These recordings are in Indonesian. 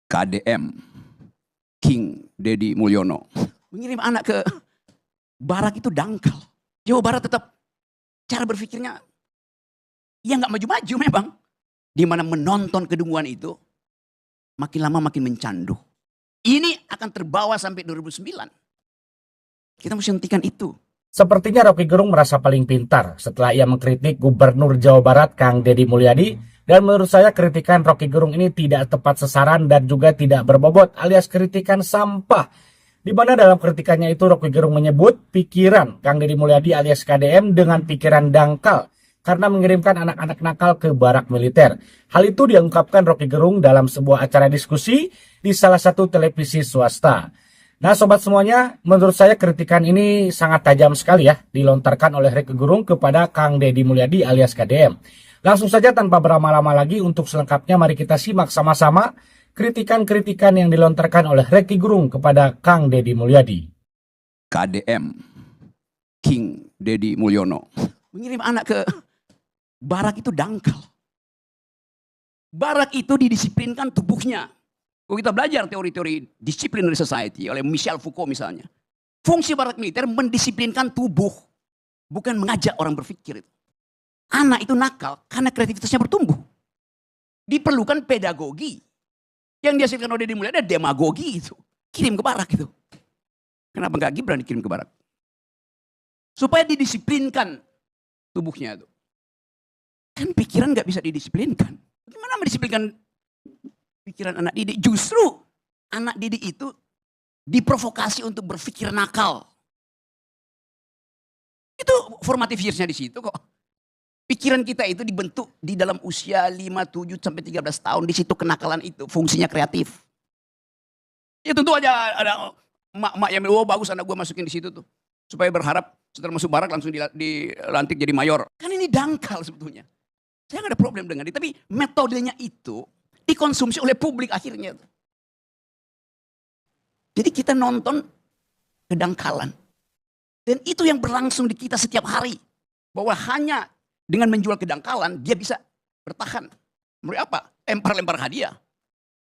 KDM, King Deddy Mulyono, mengirim anak ke Barak itu dangkal. Jawa Barat tetap cara berpikirnya, ya nggak maju-maju memang. Di mana menonton kedunguan itu, makin lama makin mencandu. Ini akan terbawa sampai 2009. Kita mesti hentikan itu. Sepertinya Rocky Gerung merasa paling pintar setelah ia mengkritik Gubernur Jawa Barat Kang Deddy Mulyadi, dan menurut saya kritikan Rocky Gerung ini tidak tepat sasaran dan juga tidak berbobot, alias kritikan sampah. Di mana dalam kritikannya itu Rocky Gerung menyebut pikiran Kang Deddy Mulyadi alias KDM dengan pikiran dangkal karena mengirimkan anak-anak nakal ke barak militer. Hal itu diungkapkan Rocky Gerung dalam sebuah acara diskusi di salah satu televisi swasta. Nah sobat semuanya, menurut saya kritikan ini sangat tajam sekali ya dilontarkan oleh Rocky Gerung kepada Kang Deddy Mulyadi alias KDM. Langsung saja tanpa berlama-lama lagi, untuk selengkapnya mari kita simak sama-sama kritikan-kritikan yang dilontarkan oleh Rocky Gerung kepada Kang Deddy Mulyadi. KDM, King Deddy Mulyono, mengirim anak ke Barak itu dangkal. Barak itu didisiplinkan tubuhnya. Kalau kita belajar teori-teori disciplinary society oleh Michel Foucault misalnya. Fungsi barak militer mendisiplinkan tubuh. Bukan mengajak orang berpikir. Anak itu nakal karena kreativitasnya bertumbuh. Diperlukan pedagogi. Yang dihasilkan oleh Deddy Mulyadi ada demagogi itu. Kirim ke barak itu. Kenapa nggak Gibran dikirim ke barak? Supaya didisiplinkan tubuhnya itu. Kan pikiran nggak bisa didisiplinkan. Gimana mendisiplinkan pikiran anak didik? Justru anak didik itu diprovokasi untuk berpikir nakal. Itu formative years-nya di situ kok. Pikiran kita itu dibentuk di dalam usia 5, 7 sampai 13 tahun. Di situ kenakalan itu fungsinya kreatif. Ya tentu aja ada emak-emak yang bilang, oh bagus anak gue masukin di situ tuh. Supaya berharap setelah masuk barak langsung dilantik jadi mayor. Kan ini dangkal sebetulnya. Saya nggak ada problem dengan itu, tapi metodenya itu dikonsumsi oleh publik akhirnya. Jadi kita nonton kedangkalan. Dan itu yang berlangsung di kita setiap hari. Bahwa hanya dengan menjual kedangkalan, dia bisa bertahan. Menurut apa? Lempar-lempar hadiah.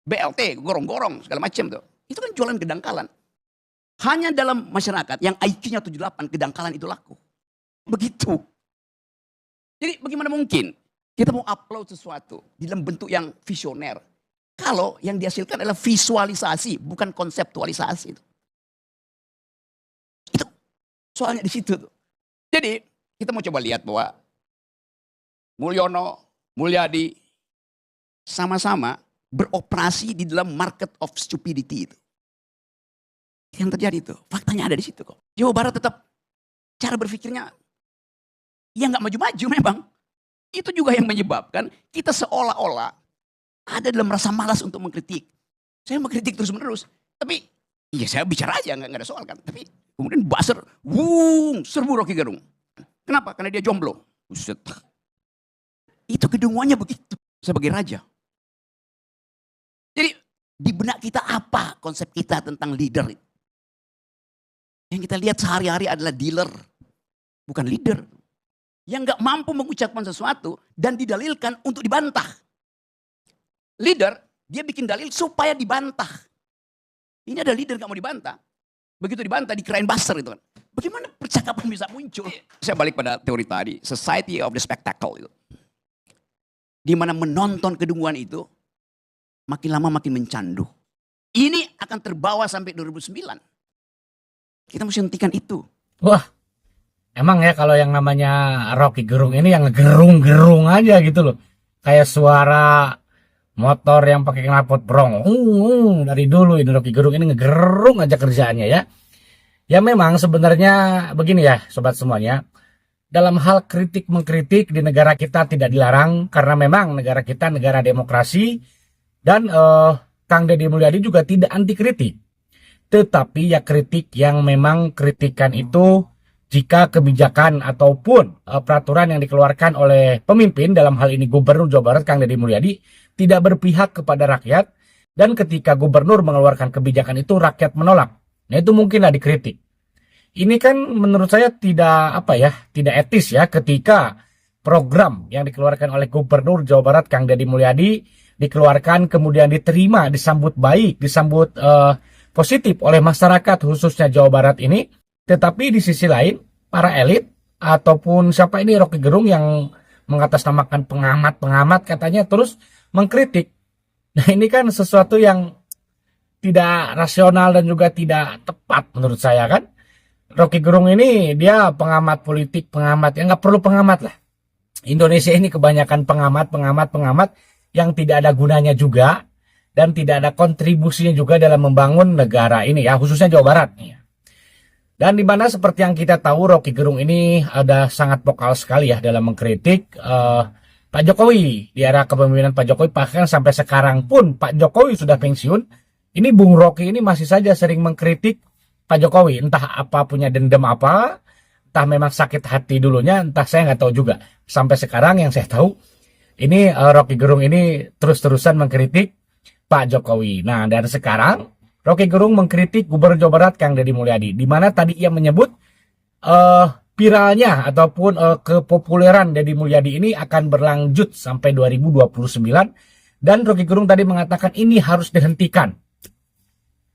BLT, gorong-gorong, segala macam tuh. Itu kan jualan kedangkalan. Hanya dalam masyarakat yang IQ-nya 78, kedangkalan itu laku. Begitu. Jadi bagaimana mungkin kita mau upload sesuatu di dalam bentuk yang visioner, kalau yang dihasilkan adalah visualisasi, bukan konseptualisasi. Itu soalnya di situ tuh. Jadi kita mau coba lihat bahwa Mulyono, Mulyadi sama-sama beroperasi di dalam market of stupidity itu. Yang terjadi itu, faktanya ada di situ kok. Jawa Barat tetap cara berpikirnya, ya nggak maju-maju memang. Itu juga yang menyebabkan kita seolah-olah ada dalam rasa malas untuk mengkritik. Saya mengkritik terus-menerus. Tapi ya saya bicara aja, nggak ada soal kan. Tapi kemudian buzzer, serbu Rocky Gerung. Kenapa? Karena dia jomblo. Buset. Itu kedunguannya begitu sebagai raja. Jadi di benak kita apa konsep kita tentang leader? Yang kita lihat sehari-hari adalah dealer, bukan leader. Yang gak mampu mengucapkan sesuatu dan didalilkan untuk dibantah. Leader, dia bikin dalil supaya dibantah. Ini ada leader gak mau dibantah. Begitu dibantah, dikirain buster itu kan. Bagaimana percakapan bisa muncul? Saya balik pada teori tadi, society of the spectacle itu. Di mana menonton kedunguan itu, makin lama makin mencandu. Ini akan terbawa sampai 2009. Kita mesti hentikan itu. Wah, emang ya kalau yang namanya Rocky Gerung ini yang ngegerung-gerung aja gitu loh. Kayak suara motor yang pakai knalpot brong. Dari dulu ini Rocky Gerung ini ngegerung aja kerjaannya ya. Ya memang sebenarnya begini ya sobat semuanya. Dalam hal kritik mengkritik di negara kita tidak dilarang. Karena memang negara kita negara demokrasi. Dan Kang Deddy Mulyadi juga tidak anti kritik. Tetapi ya kritik yang memang kritikan itu jika kebijakan ataupun peraturan yang dikeluarkan oleh pemimpin, dalam hal ini Gubernur Jawa Barat Kang Deddy Mulyadi, tidak berpihak kepada rakyat, dan ketika gubernur mengeluarkan kebijakan itu rakyat menolak. Nah itu mungkinlah dikritik. Ini kan menurut saya tidak tidak etis ya ketika program yang dikeluarkan oleh Gubernur Jawa Barat Kang Deddy Mulyadi dikeluarkan, kemudian diterima, disambut baik, disambut positif oleh masyarakat khususnya Jawa Barat ini. Tetapi di sisi lain, para elit ataupun siapa ini Rocky Gerung yang mengatasnamakan pengamat-pengamat katanya terus mengkritik. Nah ini kan sesuatu yang tidak rasional dan juga tidak tepat menurut saya kan. Rocky Gerung ini dia pengamat politik, pengamat yang nggak perlu pengamat lah. Indonesia ini kebanyakan pengamat yang tidak ada gunanya juga dan tidak ada kontribusinya juga dalam membangun negara ini ya, khususnya Jawa Barat nih. Dan di mana seperti yang kita tahu Rocky Gerung ini ada sangat vokal sekali ya dalam mengkritik Pak Jokowi di era kepemimpinan Pak Jokowi, bahkan sampai sekarang pun Pak Jokowi sudah pensiun. Ini Bung Rocky ini masih saja sering mengkritik Pak Jokowi, entah apa punya dendam apa, entah memang sakit hati dulunya, entah saya nggak tahu juga. Sampai sekarang yang saya tahu ini Rocky Gerung ini terus-terusan mengkritik Pak Jokowi. Nah dan sekarang Rocky Gerung mengkritik Gubernur Jawa Barat Kang Deddy Mulyadi, di mana tadi ia menyebut viralnya ataupun kepopuleran Deddy Mulyadi ini akan berlanjut sampai 2029. Dan Rocky Gerung tadi mengatakan ini harus dihentikan.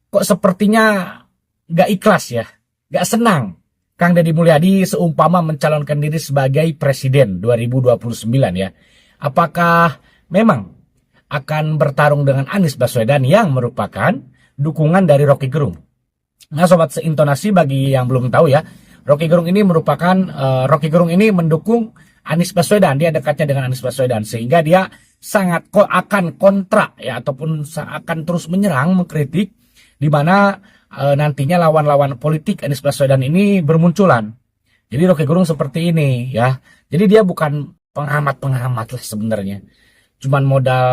Kok sepertinya gak ikhlas ya, gak senang Kang Deddy Mulyadi seumpama mencalonkan diri sebagai presiden 2029 ya. Apakah memang akan bertarung dengan Anies Baswedan yang merupakan dukungan dari Rocky Gerung? Nah sobat seintonasi, bagi yang belum tahu ya, Rocky Gerung ini merupakan Rocky Gerung ini mendukung Anies Baswedan. Dia dekatnya dengan Anies Baswedan sehingga dia sangat akan kontra ya, ataupun akan terus menyerang, mengkritik, di mana nantinya lawan-lawan politik Anies Baswedan ini bermunculan. Jadi Rocky Gerung seperti ini ya. Jadi dia bukan pengamat lah sebenarnya. Cuman modal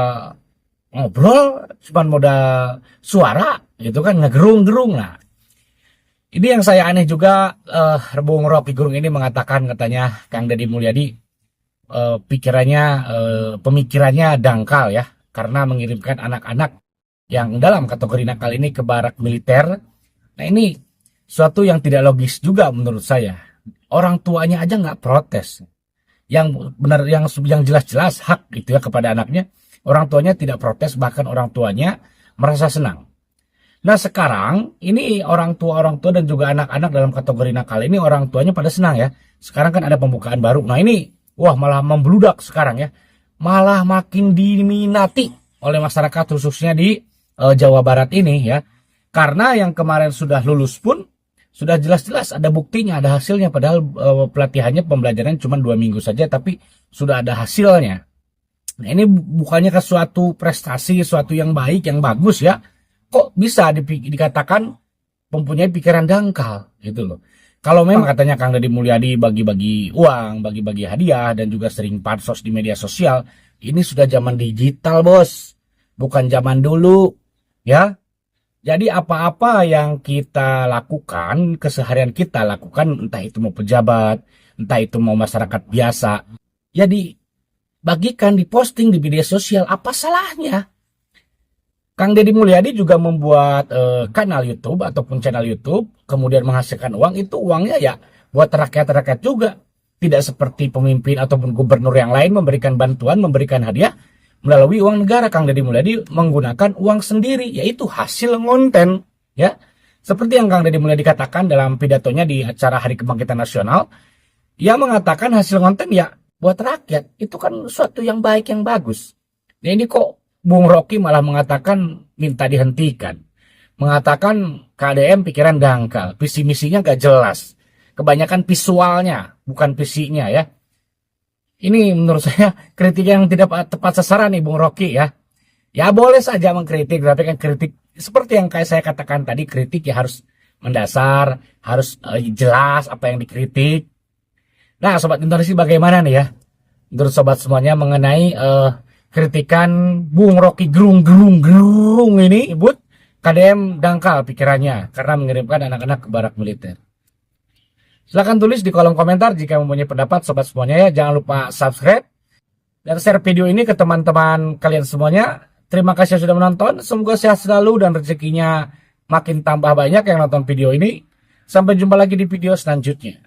ngobrol, cuman modal suara gitu kan, ngegerung-gerung. Nah ini yang saya aneh juga, Bung Rocky Gerung ini mengatakan katanya Kang Deddy Mulyadi pemikirannya dangkal ya, karena mengirimkan anak-anak yang dalam kategori nakal ini ke barak militer. Nah ini suatu yang tidak logis juga menurut saya. Orang tuanya aja nggak protes, yang benar, yang jelas-jelas hak gitu ya kepada anaknya. Orang tuanya tidak protes, bahkan orang tuanya merasa senang. Nah sekarang ini orang tua dan juga anak-anak dalam kategori nakal ini orang tuanya pada senang ya. Sekarang kan ada pembukaan baru. Nah ini wah malah membludak sekarang ya. Malah makin diminati oleh masyarakat khususnya di Jawa Barat ini ya. Karena yang kemarin sudah lulus pun sudah jelas-jelas ada buktinya, ada hasilnya. Padahal pelatihannya, pembelajaran cuma 2 minggu saja, tapi sudah ada hasilnya. Nah ini bukannya ke suatu prestasi, suatu yang baik, yang bagus ya. Kok bisa dikatakan mempunyai pikiran dangkal gitu loh. Kalau memang katanya Kang Deddy Mulyadi bagi-bagi uang, bagi-bagi hadiah, dan juga sering pansos di media sosial, ini sudah zaman digital bos, bukan zaman dulu ya. Jadi apa-apa yang kita lakukan, keseharian kita lakukan, entah itu mau pejabat, entah itu mau masyarakat biasa, ya dibagikan, diposting di media sosial, apa salahnya? Kang Deddy Mulyadi juga membuat kanal YouTube ataupun channel YouTube, kemudian menghasilkan uang. Itu uangnya ya buat rakyat-rakyat juga. Tidak seperti pemimpin ataupun gubernur yang lain memberikan bantuan, memberikan hadiah melalui uang negara. Kang Deddy Mulyadi menggunakan uang sendiri, yaitu hasil konten ya. Seperti yang Kang Deddy Mulyadi katakan dalam pidatonya di acara Hari Kebangkitan Nasional, ia mengatakan hasil konten ya buat rakyat. Itu kan suatu yang baik, yang bagus. Nah ini kok Bung Rocky malah mengatakan minta dihentikan. Mengatakan KDM pikiran dangkal, visi misinya gak jelas. Kebanyakan visualnya, bukan visinya ya. Ini menurut saya kritik yang tidak tepat sasaran nih Bung Rocky ya. Ya boleh saja mengkritik, tapi kan kritik seperti yang kayak saya katakan tadi, kritik ya harus mendasar, harus jelas apa yang dikritik. Nah Sobat Intonasi bagaimana nih ya menurut sobat semuanya mengenai kritikan Bung Rocky Gerung ini, Ibut KDM dangkal pikirannya karena mengirimkan anak-anak ke barak militer. Silahkan tulis di kolom komentar jika mempunyai pendapat sobat semuanya ya. Jangan lupa subscribe dan share video ini ke teman-teman kalian semuanya. Terima kasih sudah menonton. Semoga sehat selalu dan rezekinya makin tambah banyak yang nonton video ini. Sampai jumpa lagi di video selanjutnya.